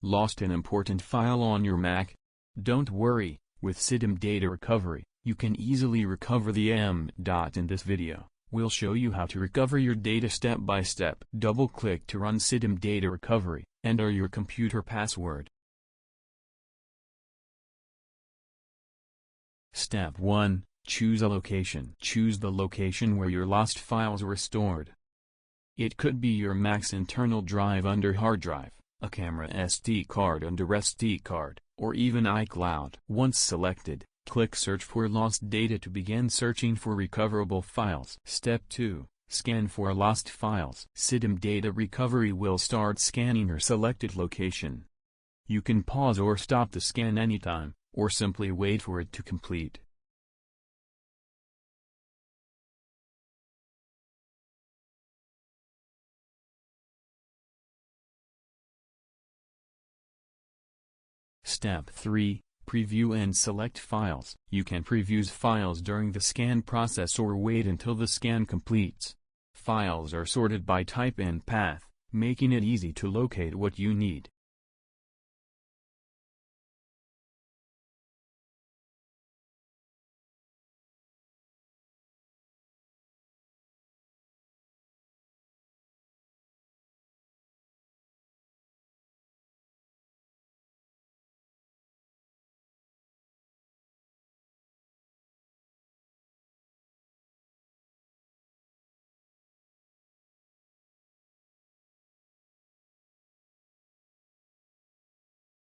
Lost an important file on your Mac? Don't worry, with Cisdem Data Recovery, you can easily recover the M. In this video, we'll show you how to recover your data step by step. Double-click to run Cisdem Data Recovery, enter your computer password. Step 1. Choose a location. Choose the location where your lost files were stored. It could be your Mac's internal drive under hard drive, a camera SD card under SD card, or even iCloud. Once selected, click Search for Lost Data to begin searching for recoverable files. Step 2. Scan for lost files. Cisdem Data Recovery will start scanning your selected location. You can pause or stop the scan anytime, or simply wait for it to complete. Step 3. Preview and select files. You can preview files during the scan process or wait until the scan completes. Files are sorted by type and path, making it easy to locate what you need.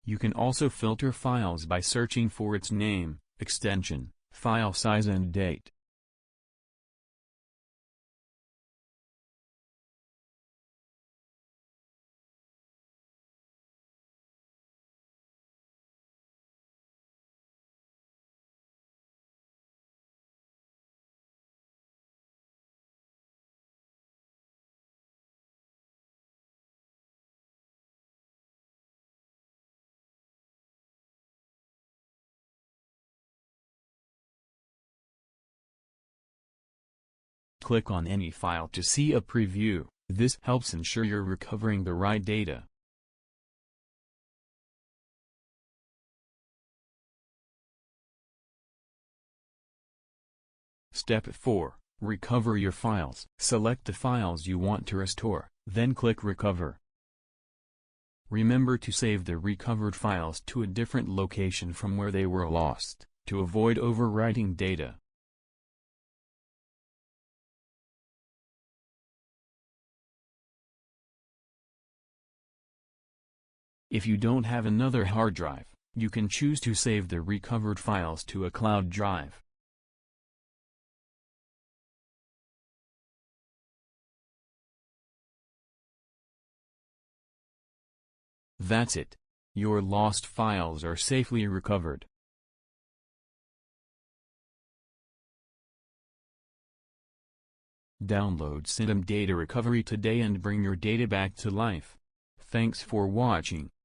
You can also filter files by searching for its name, extension, file size and date. Click on any file to see a preview. This helps ensure you're recovering the right data. Step 4. Recover your files. Select the files you want to restore, then click Recover. Remember to save the recovered files to a different location from where they were lost, to avoid overwriting data. If you don't have another hard drive, you can choose to save the recovered files to a cloud drive. That's it. Your lost files are safely recovered. Download Cisdem Data Recovery today and bring your data back to life. Thanks for watching.